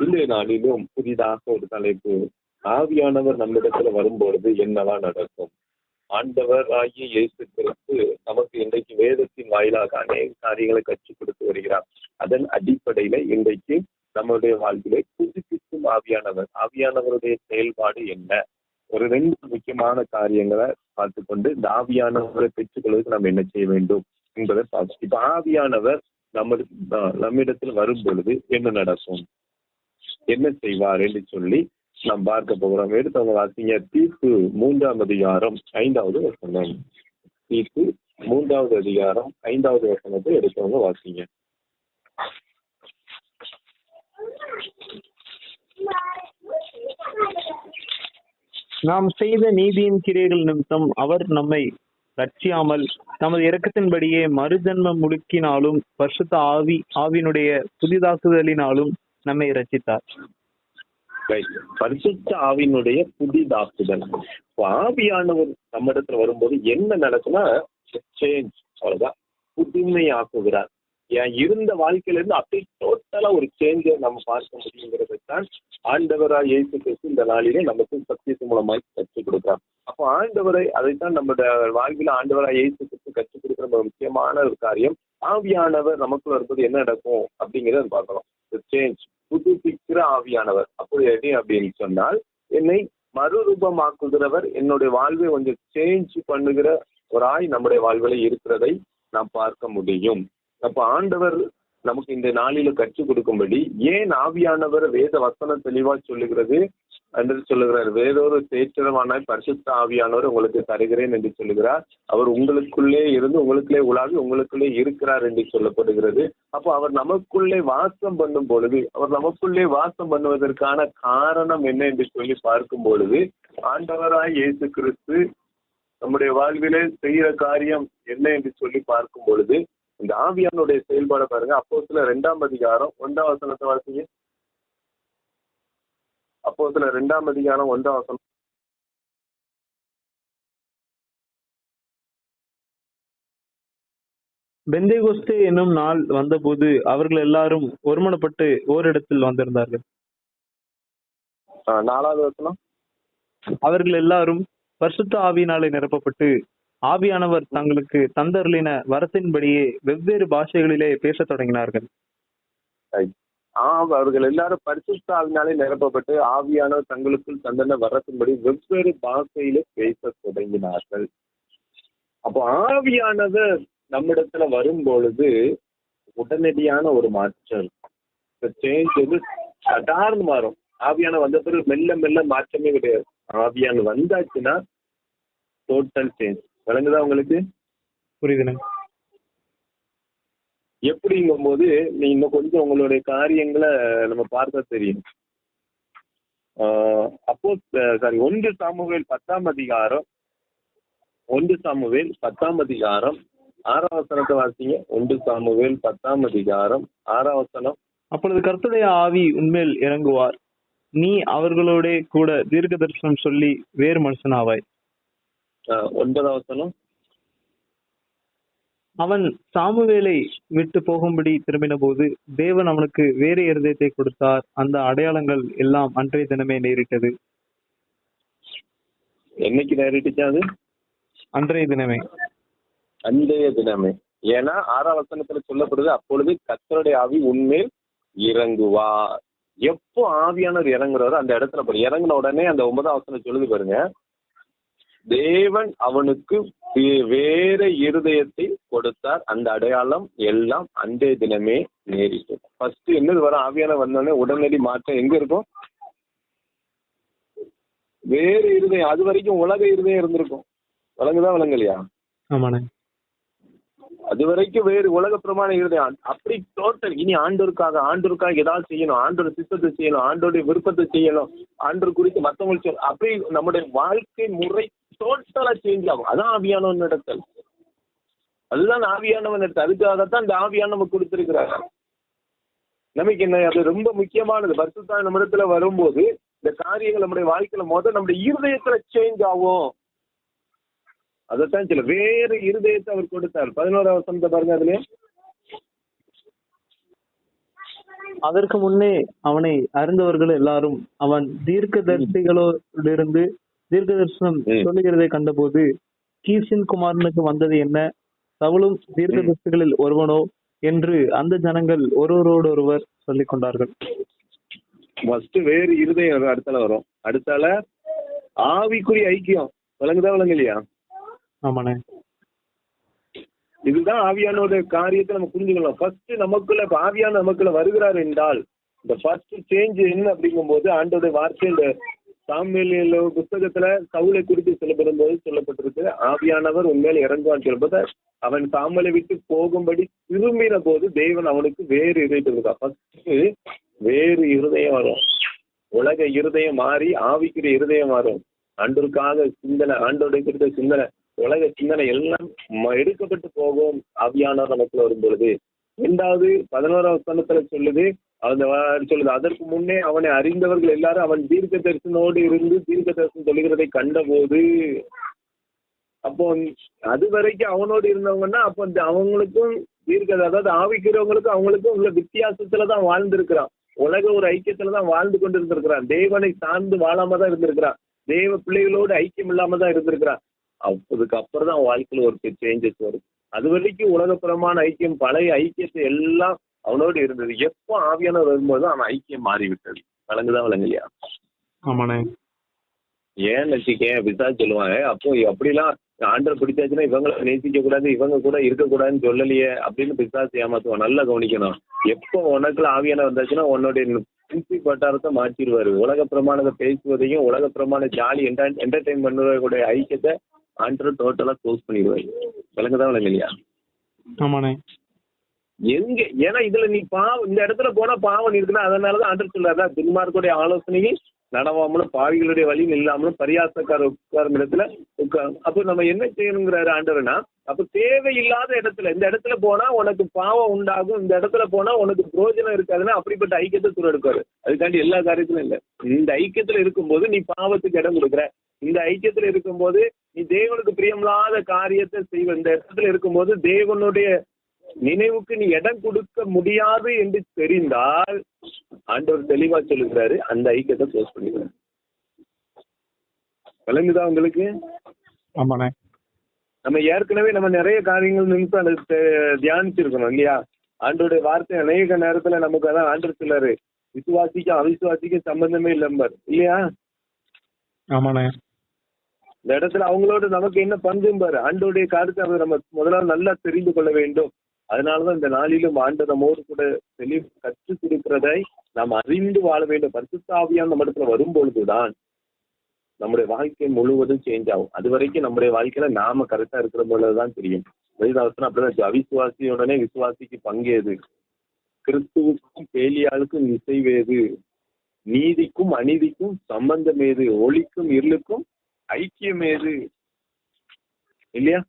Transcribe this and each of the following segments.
இந்த நாளிலும் புதிதாக ஒரு தலைப்பு, ஆவியானவர் நம்மிடத்துல வரும்பொழுது என்னவா நடக்கும். ஆண்டவர் ஆகிய இயேசு கிறிஸ்து நமக்கு இன்றைக்கு வேதத்தின் வாயிலாக அநேக காரியங்களை கற்றுக் கொடுத்து வருகிறார். அதன் அடிப்படையில இன்றைக்கு நம்முடைய வாழ்விலே புதுப்பிக்கும் ஆவியானவருடைய செயல்பாடு என்ன, ஒரு 2 முக்கியமான காரியங்களை பார்த்துக்கொண்டு இந்த ஆவியானவரை பெற்றுக்கொள்வதற்கு நாம் என்ன செய்ய வேண்டும் என்பதை பார்த்து, இப்ப ஆவியானவர் நம்மிடத்தில் வரும் பொழுது என்ன நடக்கும், என்ன செய்வார் என்று சொல்லி நாம் பார்க்க போகிறோம். எடுத்தவங்க வாசிங்க, தீத்து 3ஆம் அதிகாரம் 5வது வசனம். தீத்து 3வது அதிகாரம் 5வது வசனத்தை எடுத்தவங்க வாசிங்க. நாம் செய்த நீதியின் கிரியைகள் நிமித்தம் அவர் நம்மை ரட்சியாமல் நமது இரக்கத்தின்படியே மறுஜன்ம முழுக்கினாலும் பரிசுத்த ஆவியினுடைய புதிதாக்குதலினாலும் நம்மை ரட்சித்தார். பரிசுத்த ஆவியினுடைய புதிதாக்குதல். ஆவியானவர் நம்ம இடத்துல வரும்போது என்ன நடக்கும்னா சேஞ்ச், அவ்வளவுதான், புதுமையாக்குகிறார். இருந்த வாழ்க்கையில இருந்து அப்படியே டோட்டலா ஒரு சேஞ்சை நம்ம பார்க்க முடியுங்கிறது தான் ஆண்டவராய் இயேசு கிறிஸ்து இந்த நாளிலே நமக்கு சத்தியத்தின் மூலமாய் கற்றுக் கொடுக்கிறார். அப்போ ஆண்டவரை, அதைத்தான் நம்முடைய வாழ்வில் ஆண்டவராய் இயேசு கிறிஸ்து கற்றுக் கொடுக்கிற ஒரு முக்கியமான ஒரு காரியம். ஆவியானவர் நமக்குள்ள வரும்போது என்ன நடக்கும் அப்படிங்கிறத பார்க்கலாம். சேஞ்ச், புதுப்பிக்கிற ஆவியானவர். அப்படி அப்படின்னு சொன்னால், என்னை மறுரூபமாக்குகிறவர், என்னுடைய வாழ்வை கொஞ்சம் சேஞ்ச் பண்ணுகிற ஒரு நம்முடைய வாழ்வில இருக்கிறதை நாம் பார்க்க முடியும். அப்ப ஆண்டவர் நமக்கு இந்த நாளில கற்றுக் கொடுக்கும்படி, ஏன் ஆவியானவர் வேத வசனம் தெளிவா சொல்லுகிறது என்று சொல்லுகிறார். வேறொரு தேற்றமான பரிசுத்த ஆவியானவர் உங்களுக்கு தருகிறேன் என்று சொல்லுகிறார். அவர் உங்களுக்குள்ளே இருந்து உங்களுக்குள்ளே உலாவி உங்களுக்குள்ளே இருக்கிறார் என்று சொல்லப்படுகிறது. அப்போ அவர் நமக்குள்ளே வாசம் பண்ணும் பொழுது, அவர் நமக்குள்ளே வாசம் பண்ணுவதற்கான காரணம் என்ன என்று சொல்லி பார்க்கும் பொழுது, ஆண்டவராய் இயேசு கிறிஸ்து நம்முடைய வாழ்விலே செய்கிற காரியம் என்ன என்று சொல்லி பார்க்கும் பொழுது, இந்த ஆவியானுடைய செயல்பாடு பாருங்க. அப்போஸ்தலர் 2ஆம் அதிகாரம் 1ஆம் வசனத்தை வாசிங்க. அப்போஸ்தலர் 2ஆம் அதிகாரம் 1ஆம் வசனம். பெந்தேகோஸ்தே என்னும் நாள் வந்தபோது அவர்கள் எல்லாரும் ஒருமனப்பட்டு ஓரிடத்தில் வந்திருந்தார்கள். 4வது வசனம். அவர்கள் எல்லாரும் பரிசுத்த ஆவியினாலே நிரப்பப்பட்டு ஆவியானவர் தங்களுக்கு தந்தருளின வரத்தின்படியே வெவ்வேறு பாஷைகளிலே பேசத் தொடங்கினார்கள். அவர்கள் எல்லாரும் பரிசுத்த ஆவியினாலே நிரப்பப்பட்டு ஆவியானவர் தங்களுக்குள் தந்தன வரத்தின்படி வெவ்வேறு பாஷையில பேச தொடங்கினார்கள். அப்போ ஆவியானவர் நம்மிடத்துல வரும் பொழுது உடனடியான ஒரு மாற்றம், சேஞ்ச் வந்து சாதாரண மாறும். ஆவியான வந்த பிறகு மெல்ல மெல்ல மாற்றமே கிடையாது. ஆவியான வந்தாச்சுன்னா டோட்டல் சேஞ்ச். விளங்குதா உங்களுக்கு? புரியுதுங்க. எப்படிங்கும் போது நீ இன்னும் கொஞ்சம் உங்களுடைய காரியங்களை நம்ம பார்த்தா தெரியும். அப்போ 1 சாமுவேல் 10ஆம் அதிகாரம் 6ஆம் வசனத்தை வாசிங்க. 1 சாமுவேல் 10ஆம் அதிகாரம் 6ஆம் வசனம். அப்பொழுது கர்த்தருடைய ஆவி உன்மேல் இறங்குவார், நீ அவர்களோட கூட தீர்க்க தரிசனம் சொல்லி வேறு மனுஷனாவாய். 9ஆம் வசனம். அவன் சாமுவேலை விட்டு போகும்படி திரும்பின போது தேவன் அவனுக்கு வேறு இருதயத்தை கொடுத்தார். அந்த அடையாளங்கள் எல்லாம் அன்றைய தினமே நேரிட்டது. என்னைக்கு நேரிட்டுச்சா? அது அன்றைய தினமே. ஏன்னா 6ஆம் வசனத்துல சொல்லப்படுது, அப்பொழுது கர்த்தருடைய ஆவி உன்மேல் இறங்குவார். எப்போ ஆவியானவர் இறங்குறாரோ அந்த இடத்துல இறங்கின உடனே அந்த 9ஆம் வசனம் சொல்லுது பாருங்க, தேவன் அவனுக்கு வேற இருதயத்தை கொடுத்தார். அந்த அடையாளம் எல்லாம் அன்றைய தினமே நேரிட்டது. ஃபர்ஸ்ட் என்னது வரும்? ஆவியானவர் வந்தோடனே உடனடி மாற்றம் எங்க இருக்கும்? வேறு இருதயம். அது வரைக்கும் உலக இருதயம் இருந்திருக்கும். விளங்குதா விளங்கலையா? ஆமாண்ணே. அது வரைக்கும் வேறு உலக பிரமாண இருதயம். அப்படி டோட்டல் இனி ஆண்டோருக்காக ஏதாவது செய்யணும், ஆண்டோட சித்தத்தை செய்யணும், ஆண்டோடைய விருப்பத்தை செய்யணும், ஆண்டோர் குறித்து மற்றவங்களுக்கு அப்படி நம்முடைய வாழ்க்கை முறை டோட்டலா சேஞ்ச் ஆகும். அதான் ஆவியானவன் நடத்தல். அதுதான் ஆவியானவன் நடத்தல். அதுக்காகத்தான் இந்த ஆவியானவன் கொடுத்திருக்கிறாங்க. நமக்கு என்ன, அது ரொம்ப முக்கியமானது. பரிசுத்த நம்ம இடத்துல வரும்போது இந்த காரியங்கள் நம்முடைய வாழ்க்கையில நம்முடைய இருதயத்துல சேஞ்ச் ஆகும். அதைத்தான் சில வேறு இருதயத்தை அவர் கொடுத்தார். 11ஆம் வசனத்தை பாருங்க. அதுல அதற்கு முன்னே அவனை அறிந்தவர்கள் எல்லாரும் அவன் தீர்க்கதரிசிகளோடிருந்து தீர்க்க தரிசனம் ம், சொல்லுகிறதை கண்டபோது, கீசின் குமாரனுக்கு வந்தது என்ன? சவுலும் ம். தீர்க்கதரிசிகளில் ஒருவனோ என்று அந்த ஜனங்கள் ஒருவரோடொருவர் சொல்லிக் கொண்டார்கள். ஃபர்ஸ்ட் வேறு இருதயம் அடுத்தால வரும். அடுத்தால ஆவிக்குரிய ஐக்கியம். விளங்குதா விளங்கலையா? ஆமாண்ணே. இதுதான் ஆவியானோட காரியத்தை நம்ம புரிஞ்சுக்கலாம். ஃபர்ஸ்ட் நமக்குள்ள இப்ப ஆவியான நமக்குள்ள வருகிறார் என்றால் இந்த ஃபர்ஸ்ட் சேஞ்ச் என்ன அப்படிங்கும்போது ஆண்டோட வார்த்தை இந்த சாமுவேல் புத்தகத்துல சவுலை குறித்து சொல்லப்படும் போது சொல்லப்பட்டிருக்கு, ஆவியானவர் உண்மையில இறங்குவான்னு சொல்லும்போது அவன் சாமுவேலை விட்டு போகும்படி திரும்பின போது தேவன் அவனுக்கு வேறு இருதயம் இருக்கா. ஃபர்ஸ்ட் வேறு இருதயம் வரும். உலக இருதயம் மாறி ஆவிக்குரிய இருதயம் மாறும். ஆண்டோருக்காக சிந்தனை, ஆண்டோட குறித்த சிந்தனை, உலக சிந்தனை எல்லாம் எடுக்கப்பட்டு போகும் ஆவியானவர் நமக்குள்ள வரும் பொழுது. இரண்டாவது 11ஆம் வசனத்துல சொல்லுது, சொல்லுது, அதற்கு முன்னே அவனை அறிந்தவர்கள் எல்லாரும் அவன் தீர்க்க தரிசனோடு இருந்து தீர்க்க தரிசனம் சொல்லுகிறதை கண்டபோது, அப்போ அது வரைக்கும் அவனோடு இருந்தவங்கன்னா அப்போ அவங்களுக்கும் அதாவது ஆவிக்கிறவங்களுக்கும் அவங்களுக்கும் உள்ள வித்தியாசத்துலதான் வாழ்ந்திருக்கிறான். உலக ஒரு ஐக்கியத்துலதான் வாழ்ந்து கொண்டு இருந்திருக்கிறான். தேவனை சார்ந்து வாழாம தான் இருந்திருக்கிறான். தேவ பிள்ளைகளோடு ஐக்கியம் இல்லாம தான் இருந்திருக்கிறான். அதுக்கு அப்புறம் தான் வாழ்க்கையில ஒரு சேஞ்சஸ் வரும். அது வரைக்கும் உலகப்புறமான ஐக்கியம், பழைய ஐக்கியத்தை எல்லாம் அவனோடு இருந்தது. எப்போ ஆவியானவர் வரும்போது அவன் ஐக்கியம் மாறிவிட்டது. விளங்குதான் விளங்கலையா? ஆமாண்ணே. ஏன்னு வச்சுக்கேன், பிசாசு சொல்லுவாங்க, அப்போ அப்படிலாம் ஆண்டரை பிடிச்சாச்சுன்னா இவங்களை நேசிக்க கூடாது, இவங்க கூட இருக்கக்கூடாதுன்னு சொல்லலையே அப்படின்னு பிசாசு ஏமாத்துவான். நல்லா கவனிக்கணும். எப்போ உனக்குள்ள ஆவியான வந்தாச்சுன்னா உன்னுடைய பிரின்சிப் வட்டாரத்தை மாற்றிடுவாரு. உலக பிரமாணத்தை பேசுவதையும் உலக பிரமாண ஜாலி என்டர்டைன் பண்ணுவதோடைய ஐக்கியத்தை ஆண்டரை டோட்டலா க்ளோஸ் பண்ணிடுவாரு. விளங்குதான் விளங்கலையா? ஆமாண்ணே. எங்க ஏன்னா இதுல நீ பாவம் இந்த இடத்துல போனா பாவம் இருக்குன்னா அதனாலதான் ஆண்டர் சொல்றாரு, துன்மார்க்குடைய ஆலோசனையும் நடவாமலும் பாவிகளுடைய வழியும் இல்லாமலும் பரியாசக்கார உட்காரும் இடத்துல உட்காரும். அப்போ நம்ம என்ன செய்யணுங்கிறாரு ஆண்டவர்னா, அப்ப தேவையில்லாத இடத்துல இந்த இடத்துல போனா உனக்கு பாவம் உண்டாகும், இந்த இடத்துல போனா உனக்கு பிரயோஜனம் இருக்காதுன்னா அப்படிப்பட்ட ஐக்கியத்தை துறடுக்காரு. அதுக்காண்டி எல்லா காரியத்திலும் இல்லை. இந்த ஐக்கியத்துல இருக்கும்போது நீ பாவத்துக்கு இடம் கொடுக்குற, இந்த ஐக்கியத்துல இருக்கும்போது நீ தேவனுக்கு பிரியமில்லாத காரியத்தை செய்வ, இந்த இடத்துல இருக்கும்போது தேவனுடைய நினைவுக்கு நீ இடம் கொடுக்க முடியாது என்று தெரிந்தால் ஆண்டவர் தெளிவா சொல்லுகிறாரு, அந்த ஐக்கியத்தை க்ளோஸ் பண்ணிடுறாரு. விளங்குதா உங்களுக்கு? ஆமாண்ணே. நம்ம ஏற்கனவே நம்ம நிறைய காரியங்கள் நிமிஷம் அதை தியானிச்சிருக்கணும் இல்லையா? ஆண்டோடைய வார்த்தை அநேக நேரத்துல நமக்கு அதான் ஆண்டர் சொல்லாரு, விசுவாசிக்கும் அவிசுவாசிக்கும் சம்பந்தமே இல்லம்பார் இல்லையா? ஆமாண்ணே. இந்த இடத்துல அவங்களோட நமக்கு என்ன பங்கும்பாரு. ஆண்டோடைய காரியத்தை அவர் நம்ம முதலாவது நல்லா தெரிந்து கொள்ள வேண்டும். அதனாலதான் இந்த நாளிலும் ஆண்டு நம்மோடு கூட தெளிவு கற்றுக் கொடுக்கிறதை நாம் அறிந்து வாழ வேண்டும். பரிசுத்த ஆவியானவர் நம்ம இடத்துல வரும்பொழுதுதான் நம்முடைய வாழ்க்கை முழுவதும் சேஞ்ச் ஆகும். அது வரைக்கும் நம்முடைய வாழ்க்கையில நாம கரெக்டா இருக்கிற பொழுதுதான் தெரியும். வேதாவசனம் அப்படிதான், அவிசுவாசியுடனே விசுவாசிக்கு பங்கேது, கிறிஸ்துவுக்கும் பேலியாளுக்கும் இசைவேது, நீதிக்கும் அநீதிக்கும் சம்பந்தம் ஏது, ஒளிக்கும் இருளுக்கும் ஐக்கியம் ஏது இல்லையா?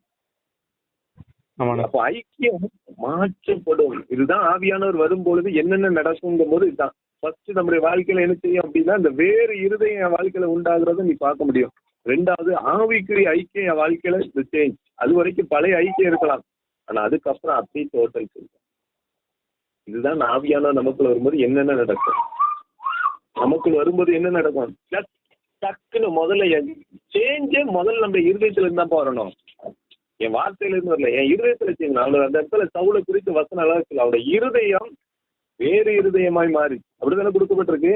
அப்ப ஐக்கியம் மாற்றப்படும். இதுதான் ஆவியானவர் வரும் பொழுது என்னென்ன நடக்குங்கும் போது இதுதான் ஃபர்ஸ்ட் நம்முடைய வாழ்க்கையில என்ன செய்யும் அப்படின்னா, இந்த வேறு இருதயம் என் வாழ்க்கையில உண்டாகிறத நீ பார்க்க முடியும். ரெண்டாவது ஆவிக்குரிய ஐக்கியம் என் வாழ்க்கையில இந்த சேஞ்ச். அது வரைக்கும் பழைய ஐக்கியம் இருக்கலாம், ஆனா அதுக்கப்புறம் அப்படியே டோட்டல் சேஞ்ச். இதுதான் ஆவியானவர் நமக்குள்ள வரும்போது என்னென்ன நடக்கும். நமக்குள்ள வரும்போது என்ன நடக்கும், டக்குன்னு முதல்ல சேஞ்சே முதல்ல நம்ம இருதயத்துல இருந்தா வரணும். என் வார்த்தையில இருந்து வரல, என் இருதயத்துல செய்யணும். அவனோட அந்த இடத்துல சவுலை குறித்து வசனம் அழகா சொல்லலாம், அவனோட இருதயம் வேறு இருதயமாய் மாறி அப்படித்தானே கொடுக்கப்பட்டிருக்கு.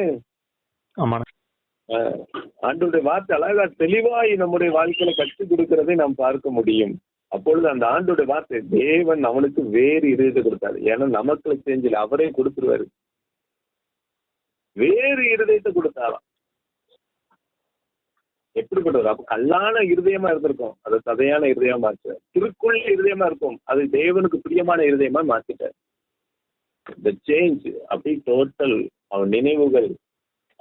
ஆண்டோடைய வார்த்தை அழகா தெளிவாய் நம்முடைய வாழ்க்கையில கற்றுக் கொடுக்கிறதை நாம் பார்க்க முடியும். அப்பொழுது அந்த ஆண்டோடைய வார்த்தை தேவன் அவனுக்கு வேறு இருதயத்தை கொடுத்தாரு. ஏன்னா நமக்குள்ள செஞ்சல அவரே கொடுத்துருவாரு, வேறு இருதயத்தை கொடுத்தாராம். எப்படிப்பட்டவர்? அப்ப கல்லான இருதயமா இருந்திருக்கும், அது சதையான இருதயமா மாற்ற, திருக்குள்ள இருதயமா இருக்கும், அது தேவனுக்கு பிரியமான இருதயமா மாத்திட்டார். இந்த சேஞ்ச் அப்படி டோட்டல் அவன் நினைவுகள்,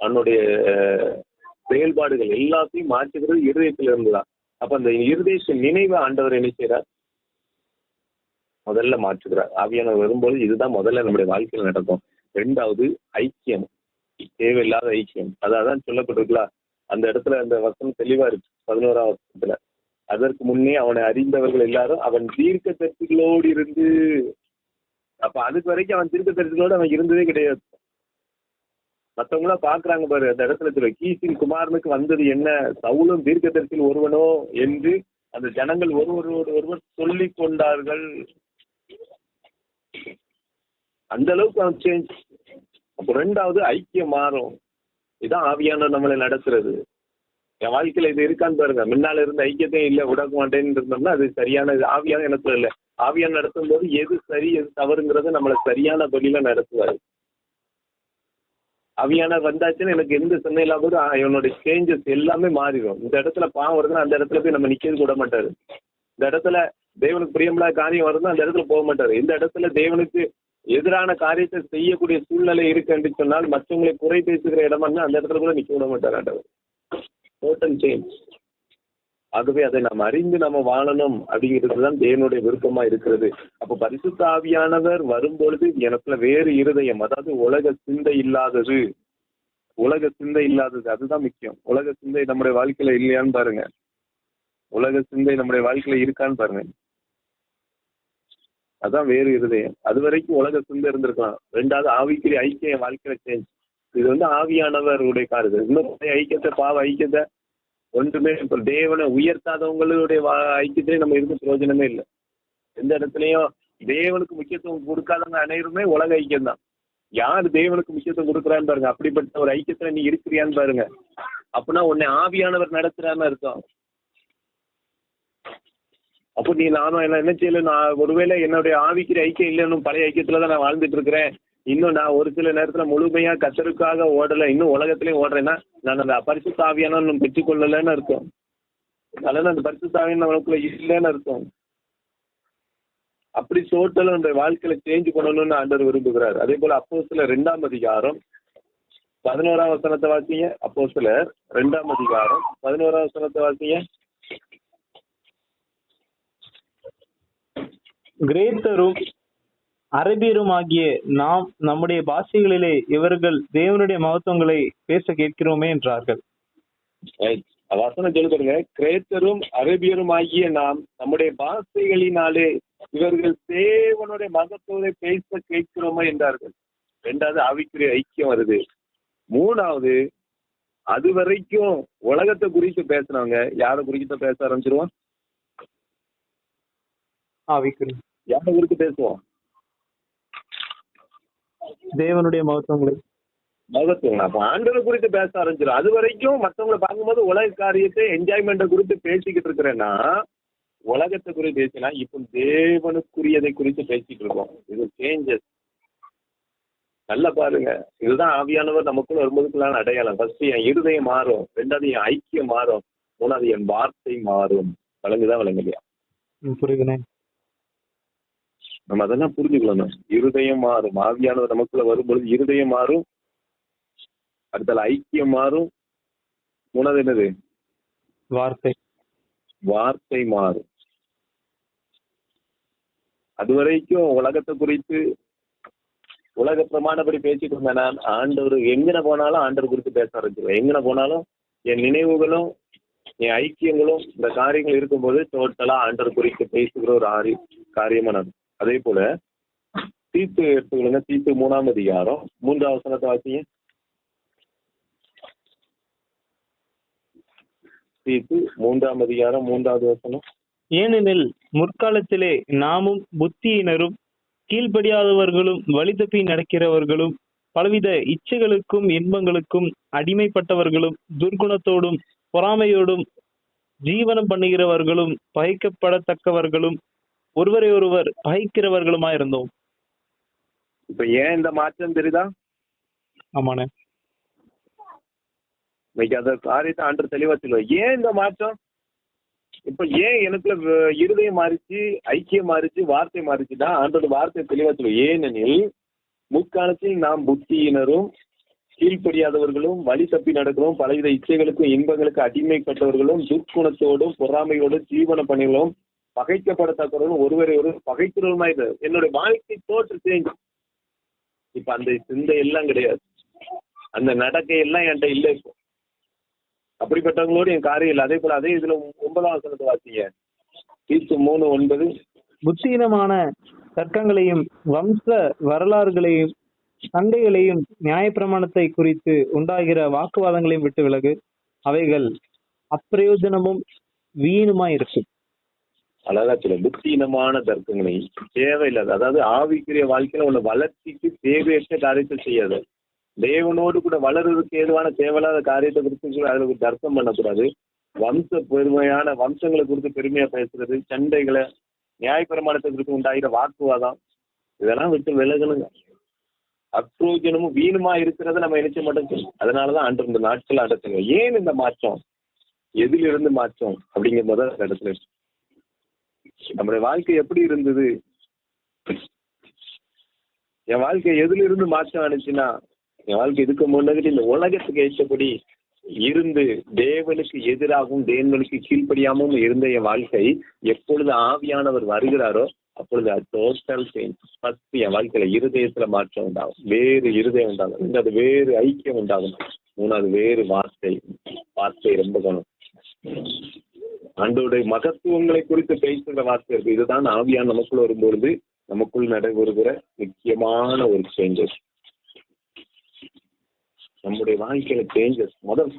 அவனுடைய செயல்பாடுகள் எல்லாத்தையும் மாற்றுகிறது இருதயத்துல இருந்துதான். அப்ப அந்த இருதயத்தின் நினைவை ஆண்டவர் என்ன செய்யறார்? முதல்ல மாற்றுகிறார். ஆவியானவர் வரும்போது இதுதான் முதல்ல நம்முடைய வாழ்க்கையில் நடக்கும். ரெண்டாவது ஐக்கியம், தேவையில்லாத ஐக்கியம். அதான் சொல்லப்பட்டிருக்கலாம் அந்த இடத்துல. அந்த வசனம் தெளிவா இருக்கு 11ஆம் வசனத்துல. அதற்கு முன்னே அவனை அறிந்தவர்கள் எல்லாரும் அவன் தீர்க்க தரிசிகளோடு இருந்து. அப்ப அதுக்கு வரைக்கும் அவன் தீர்க்க தரிசிகளோடு அவன் இருந்ததே கிடையாது. மத்தவங்களா பாக்குறாங்க பாரு, அந்த இடத்துல கீசின் குமாரனுக்கு வந்தது என்ன, சவுலும் தீர்க்கதரிசியில் ஒருவனோ என்று அந்த ஜனங்கள் ஒருவரோடு ஒருவர் சொல்லிக் கொண்டார்கள். அந்த அளவுக்கு அவன் சேஞ்ச். அப்போ ரெண்டாவது ஐக்கியம் மாறும். இதான் ஆவியான நம்மளை நடத்துறது. என் வாழ்க்கையில இது இருக்கான்னு பாருங்க. முன்னால இருந்த ஐக்கியத்தையும் இல்லை விட மாட்டேன்னு இருந்தோம்னா அது சரியான ஆவியான இடத்துல இல்லை. ஆவியான நடத்தும் போது எது சரி எது தவறுங்கிறத நம்மளை சரியான வழியில நடத்துவாரு. ஆவியான வந்தாச்சுன்னு எனக்கு எந்த சின்ன இல்லாம போது இவனுடைய சேஞ்சஸ் எல்லாமே மாறிடும். இந்த இடத்துல பாவம் வருதுன்னா அந்த இடத்துல போய் நம்ம நிக்கிறது விட மாட்டாரு. இந்த இடத்துல தேவனுக்கு பிரியமில்லாத காரியம் வருதுன்னா அந்த இடத்துல போக மாட்டாரு. இந்த இடத்துல தேவனுக்கு எதிரான காரியத்தை செய்யக்கூடிய சூழ்நிலை இருக்குன்னு சொன்னால் மற்றவங்களை குறை பேசுகிற இடமா அந்த இடத்துல கூட நிக்க விட மாட்டார் ஆண்டவர். Total change. ஆகவே அதை நாம் அறிந்து நம்ம வாழணும் அப்படிங்கிறது தான் தேவனுடைய விருப்பமா இருக்கிறது. அப்போ பரிசுத்த ஆவியானவர் வரும்பொழுது எனக்குள்ள வேறு இருதயம், அதாவது உலக சிந்தை இல்லாதது, உலக சிந்தை இல்லாதது, அதுதான் முக்கியம். உலக சிந்தை நம்முடைய வாழ்க்கையில இல்லையான்னு பாருங்க. உலக சிந்தை நம்முடைய வாழ்க்கையில இருக்கான்னு பாருங்க. அதான் வேறு இருதயம். அது வரைக்கும் உலக சிந்தை இருந்திருக்கலாம். ரெண்டாவது ஆவிக்குரிய ஐக்கியம் வாழ்க்கையில சேஞ்ச். இது ஆவியானவருடைய காரியம். இன்னும் ஐக்கியத்தை பாவ ஐக்கியத்தை ஒன்றுமே இப்போ தேவனை உயர்த்தாதவங்களுடைய ஐக்கியத்திலே நம்ம இருந்து பிரயோஜனமே இல்லை. எந்த இடத்துலையும் தேவனுக்கு முக்கியத்துவம் கொடுக்காதவங்க அனைவருமே உலக ஐக்கியம் தான். யார் தேவனுக்கு முக்கியத்துவம் கொடுக்குறான்னு பாருங்க. அப்படிப்பட்ட ஒரு ஐக்கியத்துல நீ இருக்கிறியான்னு பாருங்க. அப்படின்னா உன்னை ஆவியானவர் நடத்துறான்னு அர்த்தம். அப்போ நீ நானும் என்ன செய்யல, நான் ஒருவேளை என்னுடைய ஆவிக்கிற ஐக்கியம் இல்லைன்னு பழைய ஐக்கியத்துலதான் நான் வாழ்ந்துட்டு இருக்கிறேன், இன்னும் நான் ஒரு சில நேரத்துல முழுமையா கர்த்தருக்காக ஓடலை, இன்னும் உலகத்திலையும் ஓடுறேன்னா நான் அந்த பரிசுத்த ஆவியான பெற்றுக்கொள்ளலைன்னு அர்த்தம். அதனால அந்த பரிசுத்த ஆவியான நம்மளுக்குள்ள இல்லைன்னு அர்த்தம். அப்படி டோட்டலா அந்த வாழ்க்கையில சேஞ்ச் பண்ணணும்னு ஆண்டவர் விரும்புகிறார். அதே போல அப்போஸ்தலர் 2ஆம் அதிகாரம் 11ஆம் வசனத்தை வாசிங்க. அப்போஸ்தலர் 2ஆம் அதிகாரம் 11ஆம் வசனத்தை வாசிங்க. கிரேத்தரும் அரபியரும் ஆகிய நாம் நம்முடைய பாஷைகளிலே இவர்கள் தேவனுடைய மகத்துவங்களை பேச கேட்கிறோமே என்றார்கள். வசனம் சொல்லுங்க. கிரேத்தரும் அரபியரும் ஆகிய நாம் நம்முடைய பாஷைகளினாலே இவர்கள் தேவனுடைய மகத்துவத்தை பேச கேட்கிறோமே என்றார்கள். ரெண்டாவது ஆவிக்குரிய ஐக்கியம் வருது. மூணாவது அது வரைக்கும் உலகத்தை குறித்து பேசுறவங்க யாரை குறித்து பேச ஆரம்பிச்சிருவோம்? ஆவிக்குரிய யாரை குறித்து பேசுவோம்? தேவனுடைய மகத்துவங்களை அப்ப ஆண்டவரை குறித்து பேச ஆரம்பிச்சிடும். அது வரைக்கும் மற்றவங்களை பார்க்கும்போது உலக காரியத்தை என்ஜாய்மெண்ட்டை குறித்து பேசிக்கிட்டு இருக்கிறேன்னா உலகத்தை குறித்து பேசினா இப்போ தேவனுக்குரியதை குறித்து பேசிட்டு இருக்கோம். இது சேஞ்சஸ். நல்லா பாருங்க. இதுதான் ஆவியானவர் நமக்குள்ள வரும்போதுக்குள்ளான அடையாளம். ஃபர்ஸ்ட் என் இருதயம் மாறும், ரெண்டாவது என் ஐக்கியம் மாறும், மூணாவது என் வார்த்தை மாறும். வழங்குதான் வழங்கலையா? புரியுதுனே. நம்ம அதெல்லாம் புரிஞ்சுக்கணும். இருதயம் மாறும். ஆவியானவர் நமக்குள்ள வரும்பொழுது இருதயம் மாறும், அடுத்தால ஐக்கியம் மாறும், மூணாவது என்னது? வார்த்தை மாறும். அது வரைக்கும் உலகத்தை குறித்து உலக பிரமாணப்படி பேசிட்டு இருந்தேன் நான். ஆண்டவர் எங்கன போனாலும் ஆண்டவர் குறித்து பேச ஆரம்பிச்சிருவேன். எங்கன போனாலும் என் நினைவுகளும் என் ஐக்கியங்களும் இந்த காரியங்கள் இருக்கும்போது டோட்டலா ஆண்டவர் குறித்து பேசுகிற ஒரு காரியமா நான். அதே போல தீத்து எடுத்துக்கொள்ளுங்க. தீத்து 3ஆம் அதிகாரம் 3ஆம் வசனத்தை வாசிங்க. தீத்து 3ஆம் அதிகாரம் 3வது வசனம். ஏனெனில் முற்காலத்திலே நாமும் புத்தியினரும் கீழ்ப்படியாதவர்களும் வழி தப்பி நடக்கிறவர்களும் பலவித இச்சைகளுக்கும் இன்பங்களுக்கும் அடிமைப்பட்டவர்களும் துர்குணத்தோடும் பொறாமையோடும் ஜீவனம் பண்ணுகிறவர்களும் பகைக்கப்படத்தக்கவர்களும் ஒருவரை ஒருவர் பகைக்கிறவர்களுமா இருந்தோம். இப்ப ஏன் இந்த மாற்றம் தெரியுதா? ஆமாண்ணே. இன்னைக்கு அந்த காரியத்தை ஆண்டு தெளிவா சொல்லுவோம். ஏன் இந்த மாற்றம்? இப்ப ஏன் எனக்குள்ள இருதயம் மாறிச்சு, ஐக்கியம் மாறிச்சு, வார்த்தை மாறிச்சுன்னா ஆண்டோட வார்த்தை தெளிவா சொல்லுவோம். ஏனெனில் முற்காலத்தில் நாம் புத்தியினரும் கீழ்ப்படியாதவர்களும் வழி தப்பி நடக்கிறோம் பலவித இச்சைகளுக்கும் இன்பங்களுக்கு அடிமைப்பட்டவர்களும் துர்க்குணத்தோடும் பொறாமையோடும் ஜீவன பணிகளும் பகைக்கப்படத்தக்கவர்களும் ஒருவரை ஒரு பகைக்கிறவருமா இது. என்னுடைய வாழ்க்கை தோற்று சேஞ்ச். இப்ப அந்த சிந்தை எல்லாம் கிடையாது, அந்த நடக்கை எல்லாம் என்கிட்ட இல்லை. இப்போ அப்படிப்பட்டவங்களோடு என் காரியம் இல்லை. அதே போல அதே இதுல 9ஆம் வசனத்தை வாசிங்க. தீத்து 3:9. புத்தீனமான தர்க்கங்களையும் வம்ச வரலாறுகளையும் சண்டைகளையும் நியாயப்பிரமாணத்தை குறித்து உண்டாகிற வாக்குவாதங்களையும் விட்டு விலகு. அவைகள் அப்பிரயோஜனமும் வீணுமா இருக்கும். அழகா சொல்ல புத்தியினமான தர்க்கங்களை தேவையில்லாத, அதாவது ஆவிக்குரிய வாழ்க்கையில உன்னை வளர்ச்சிக்கு தேவையற்ற காரியத்தை செய்யாத. தேவனோடு கூட வளர்றதுக்கு ஏதுவான தேவையில்லாத காரியத்தை குறித்து அதுல தர்க்கம் பண்ணக்கூடாது. பெருமையான வம்சங்களை குறித்து பெருமையா பேசுறது, சண்டைகளை, நியாயப்பிரமாணத்தை குறித்து உண்டாகிற வாக்குவாதம், இதெல்லாம் விட்டு விலகணுங்க. அப்பிரயோஜனமும் வீணுமா இருக்கிறத நம்ம நினைச்ச மட்டும் சொல்லணும். அதனாலதான் அன்று இந்த நாட்கள் அடத்துங்க. ஏன் இந்த மாற்றம், எதிலிருந்து மாற்றம் அப்படிங்கிற முதல் இடத்துல நம்முடைய வாழ்க்கை எப்படி இருந்தது, என் வாழ்க்கை எதுல இருந்து மாற்றம் ஆனிச்சுன்னா, என் வாழ்க்கை இதுக்கு முன்னாடி இந்த உலகத்துக்கு ஏற்றபடி இருந்து தேவனுக்கு எதிராகவும் தேவனுக்கு கீழ்ப்படியாமல் இருந்த என் வாழ்க்கை எப்பொழுது ஆவியானவர் வருகிறாரோ அப்பொழுது டோட்டல் சேஞ்ச். ஃபர்ஸ்ட் என் வாழ்க்கையில இருதயத்துல மாற்றம் உண்டாகும், வேறு இருதயம் உண்டாகும். ரெண்டாவது வேறு ஐக்கியம் உண்டாகும். மூணாவது வேறு வார்த்தை ரொம்ப கவனம். ஆண்டோடைய மகத்துவங்களை குறித்து பேசுகிற வார்த்தை இருக்கு. இதுதான் ஆவியான் நமக்குள்ள வரும்பொழுது நமக்குள் நடைபெறுகிற முக்கியமான ஒரு சேஞ்சஸ். நம்முடைய வாழ்க்கையில சேஞ்சஸ் முதல்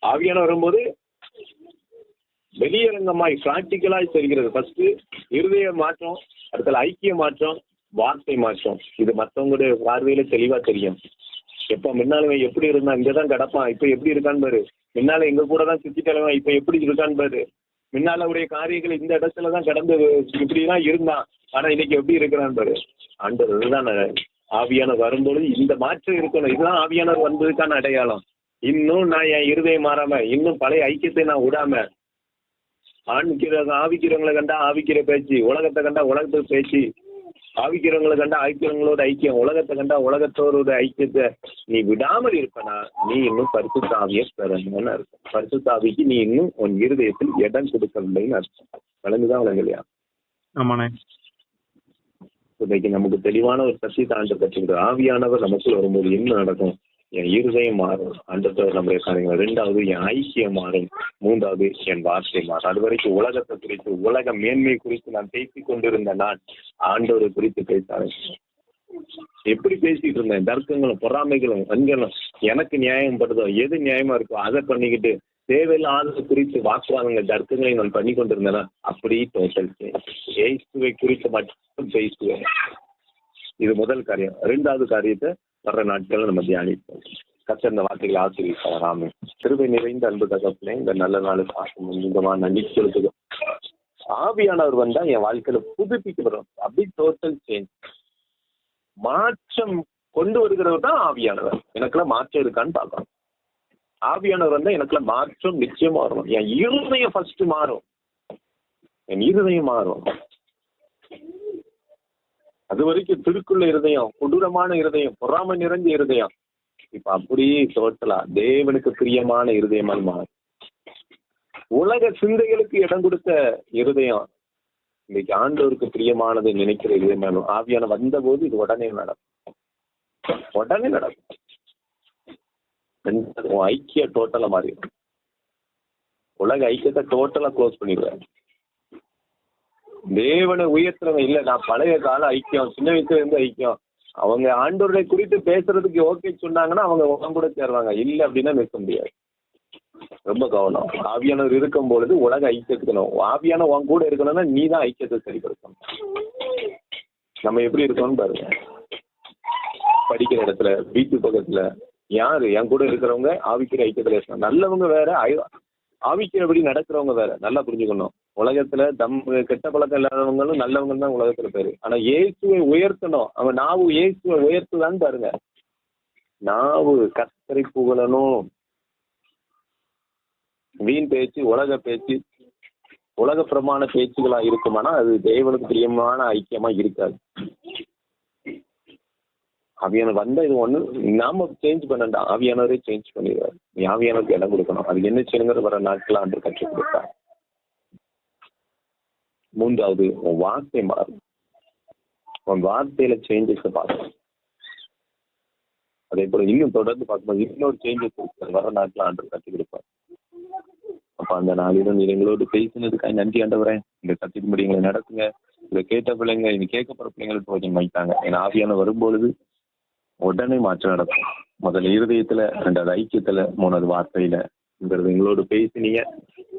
ஆவியான வரும்போது வெளியரங்கமாய் பிராக்டிக்கலாய் தெரிகிறது. ஃபர்ஸ்ட் இருதய மாற்றம், அடுத்த ஐக்கிய மாற்றம், வார்த்தை மாற்றம். இது மற்றவங்களுடைய பார்வையில தெளிவா தெரியும். எப்ப முன்னால எப்படி இருந்தா இங்கதான் கிடப்பான், இப்ப எப்படி இருக்கான்னு பாரு. முன்னால எங்க கூட தான் சுத்திட்டவன், இப்ப எப்படி இருக்கான்னு பாரு. முன்னால உடைய காரியங்கள் இந்த இடத்துலதான் கடந்து இப்படிதான் இருந்தான், ஆனா இன்னைக்கு எப்படி இருக்கிறான்னு பாரு. ஆண்டவர் தான் ஆவியான வரும்பொழுது இந்த மாற்றம் இருக்கணும். இதுதான் ஆவியானவர் வந்ததுக்கான அடையாளம். இன்னும் நான் என் இருதயம் மாறாம, இன்னும் பழைய ஐக்கியத்தை நான் விடாம, ஆவிக்கிறவங்களை கண்டா ஆவிக்கிற பேச்சு, உலகத்தை கண்டா உலகத்துக்கு பேச்சு, ஆவிக்கிறவங்களை கண்டா ஆவிக்கிறவங்களோட ஐக்கியம், உலகத்தை கண்டா உலகத்தோரோட ஐக்கியத்தை நீ விடாமல் இருப்பனா நீ இன்னும் பரிசுத்த ஆவியை பெறணும்னு அர்த்தம். பரிசுத்த ஆவிக்கு நீ இன்னும் உன் இருதயத்தில் இடம் கொடுக்கவில்லைன்னு அர்த்தம். விளங்குதான் விளங்கலையா? ஆமாண்ணே. இன்னைக்கு நமக்கு தெளிவான ஒரு சத்தியத்தை ஆண்டு கற்றுக்கிட்டு ஆவியானவர் நமக்குள் வரும்போது என்ன நடக்கும்? என் இருதயம் மாறும், ஆண்டவர் நம்முடைய காரியங்கள். ரெண்டாவது என் ஐக்கியம் மாறும், மூன்றாவது என் வார்த்தை மாறும். அது வரைக்கும் உலகத்தை குறித்து, உலக மேன்மை குறித்து நான் பேசிக் கொண்டிருந்த நான் ஆண்டவரை குறித்து பேச ஆரம்பிச்சேன். எப்படி பேசிட்டு இருந்தேன்? தர்க்கங்களும் பொறாமைகளும் வன்களும், எனக்கு நியாயம் படுதோ எது நியாயமா இருக்கோ அதை பண்ணிக்கிட்டு தேவையில்லாத குறித்து வாக்குவாதங்கள் தர்க்கங்களை நான் பண்ணி கொண்டிருந்தேன்னா அப்படி டோட்டல் இயேசுவை குறித்து மட்டும் பேசுவேன். இது முதல் காரியம். ரெண்டாவது காரியத்தை வர்ற நாட்கள் நம்ம தியானிப்போம். கர்த்தர் இந்த வார்த்தைகளை ஆசீர்வதிப்பார். ஆமென். கிருபை நிறைந்த அன்பு தகப்பனே, இந்த நல்ல நாளுக்கு ஆசீர்வாதமா நன்றி செலுத்துகிறோம். ஆவியானவர் வந்தா என் வாழ்க்கையில புதுப்பிக்கப்படும். அப்படி டோட்டல் சேஞ்ச், மாற்றம் கொண்டு வருகிறவர் தான் ஆவியானவர். எனக்குலாம் மாற்றம் இருக்கான்னு பார்க்கணும். ஆவியானவர் வந்தா எனக்குள்ள மாற்றம் நிச்சயமா வரும். என் இருதயம் ஃபர்ஸ்ட் மாறும், என் இருதயம் மாறும். அது வரைக்கும் திருக்குள்ள இருதயம், கொடூரமான இருதயம், பொறாமை நிறைஞ்ச இருதயம், இப்ப அப்படியே டோட்டலா தேவனுக்கு பிரியமான இருதயமாக மாறும். உலக சிந்தைகளுக்கு இடம் கொடுத்த இருதயம் இன்னைக்கு ஆண்டவருக்கு பிரியமானதை நினைக்கிற இருதயம். ஆவியான வந்த போது இது உடனே நடக்கும், உடனே நடக்கும். ஐக்கிய டோட்டலா மாறிடும். உலக ஐக்கியத்தை டோட்டலா க்ளோஸ் பண்ணிடுவேன். தேவனை உயர்த்துறவங்க இல்ல, நான் பழைய கால ஐக்கியம், சின்ன வயசுல இருந்து ஐக்கியம். அவங்க ஆண்டவரை குறித்து பேசுறதுக்கு ஓகே சொன்னாங்கன்னா அவங்க உங்க கூட சேருவாங்க, இல்ல அப்படின்னா நிற்க முடியாது. ரொம்ப கவனம். ஆவியானவர் இருக்கும் பொழுது உலக ஐக்கியத்துக்கணும். ஆவியான உன் கூட இருக்கணும்னா நீ தான் ஐக்கியத்தை சரிப்படுத்தணும். நம்ம எப்படி இருக்கோம்னு பாருங்க. படிக்கிற இடத்துல, வீட்டு பக்கத்துல யாரு என் கூட இருக்கிறவங்க ஆவிக்கிற ஐக்கியத்துல இருக்கணும். நல்லவங்க வேற, ஆவிக்கிறபடி நடக்கிறவங்க வேற. நல்லா புரிஞ்சுக்கணும். உலகத்துல கெட்ட பழக்கம் இல்லாதவங்களும் நல்லவங்க தான் உலகத்துல பேரு. ஆனா இயேசுவை உயர்த்தணும். அவன் நாவு இயேசுவை உயர்த்துதான்னு பாருங்க. நாவு கர்த்தரை புகழணும். வீண் பேச்சு, உலக பேச்சு, உலக பிரமாண பேச்சுகளா இருக்குமானா அது தேவனுக்கு பிரியமான ஐக்கியமா இருக்காது. ஆவியானவர் வந்தா இது ஒண்ணு நாம சேஞ்ச் பண்ணண்டா, ஆவியானவரே சேஞ்ச் பண்ணிடுவார். நீ ஆவியானவருக்கு இடம் கொடுக்கணும். அது என்ன செய்யணுங்கிற வர நாட்கள் ஆண்டு கற்றுக் கொடுத்தார். மூன்றாவது உன் வார்த்தை மாறும். உன் வார்த்தையில சேஞ்சஸ் பார்க்கணும். அதே போல இன்னும் தொடர்ந்து பார்க்கும்போது இன்னொரு சேஞ்சஸ் இருக்கு, வர நாட்கள் ஆண்டு கற்றுக் கொடுப்பார். அப்ப அந்த நாளிலும் நீங்க எங்களோடு பேசினதுக்காக நன்றி ஆண்டவரே. இந்த கத்தின்படி எங்களை நடத்துங்க. இதை கேட்ட பிள்ளைங்க, இனி கேட்கப்படுற பிள்ளைங்களுக்கு கொஞ்சம் வைத்தாங்க. ஏன்னா ஆவியான வரும்பொழுது உடனே மாற்றம் நடக்கும். முதல்ல இருதயத்துல, ரெண்டாவது ஐக்கியத்துல, மூணாவது வார்த்தையிலங்கிறது எங்களோடு பேசினீங்க.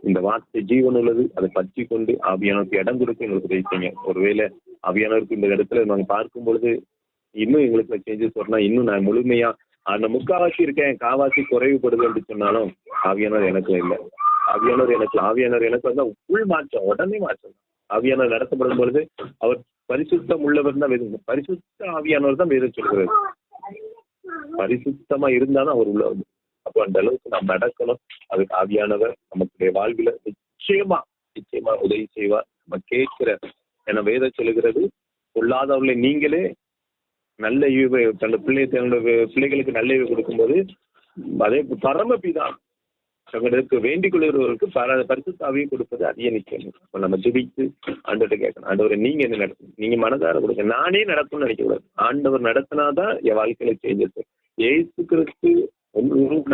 இந்த வார்த்தை ஜீவன் உள்ளது, அதை பற்றி கொண்டு ஆவியானவருக்கு இடம் கொடுத்து எங்களுக்கு பேசிங்க. ஒருவேளை ஆவியானவருக்கு இந்த இடத்துல நாங்க பார்க்கும் பொழுது இன்னும் எங்களுக்கு சேஞ்சஸ் வரலாம், இன்னும் நான் முழுமையா அந்த முக்காவாசி இருக்கேன், காவாசி குறைவுபடுது என்று சொன்னாலும் ஆவியானவர் எனக்கு இல்லை. ஆவியானவர் எனக்கு வந்தா உள் மாற்றம், உடனே மாற்றம். ஆவியானவர் நடத்தப்படும் பொழுது அவர் பரிசுத்தம் உள்ளவர் தான் வேதம், பரிசுத்த ஆவியானவர் தான் வேதம் சொல்கிறது. பரிசுத்தமா இருந்தாலும் அவர் உள்ள வந்து, அப்போ அந்த அளவுக்கு நாம் நடக்கணும். அதுக்கு ஆவியானவர் நம்மளுடைய வாழ்வில நிச்சயமா உதவி செய்வார். நம்ம கேட்கிற, என வேதம் சொல்லுகிறது, பொல்லாதவர்களை நீங்களே நல்ல ஈவை தன்னுடைய பிள்ளைகளுக்கு நல்ல ஈவை கொடுக்கும்போது அதே பரமபிதா தங்களுக்கு வேண்டிக் கொள்கிறவர்களுக்கு பரிசுத்தாவியை கொடுப்பது அதிக நிச்சயம். இப்போ நம்ம ஜெபித்து ஆண்டவர்கிட்ட கேட்கணும், ஆண்டவரை நீங்க என்ன நடத்தணும், நீங்க மனதார கொடுங்க. நானே நடத்தணும்னு நினைக்கக்கூடாது, ஆண்டவர் நடத்தினாதான் என் வாழ்க்கையில சேஞ்சஸ். ஏசு கிறிஸ்து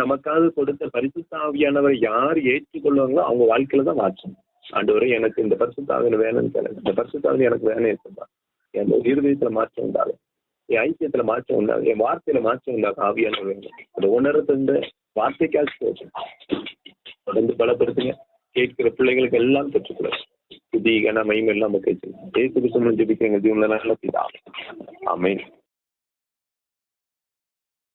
நமக்காக கொடுத்த பரிசுத்தாவியானவரை யார் ஏற்றுக்கொள்வாங்களோ அவங்க வாழ்க்கையில தான் மாற்றம். ஆண்டவரை எனக்கு இந்த பரிசுத்தாவின வேணும்னு கேளுங்க, இந்த பரிசுத்தாவின எனக்கு வேணும் ஏற்பா, என் இருதயத்துல மாற்றம் உண்டாகும், என் ஐக்கியத்துல மாற்றம் உண்டாகும், என் வார்த்தையில மாற்றம் உண்டாகும். ஆவியானவர் வேணும். அந்த உணர்ந்த வார்த்தைக்காக போச்சு தொடர்ந்து பலப்படுத்துங்க. கேட்கிற பிள்ளைகளுக்கு எல்லாம் பெற்றுக்கூடாது புதிய மகிமை எல்லாம் கேட்கணும். ஏசு கிறிஸ்து ஜெபிக்கிறேங்க ஜீவன்ல நல்ல பிதா. ஆமென்.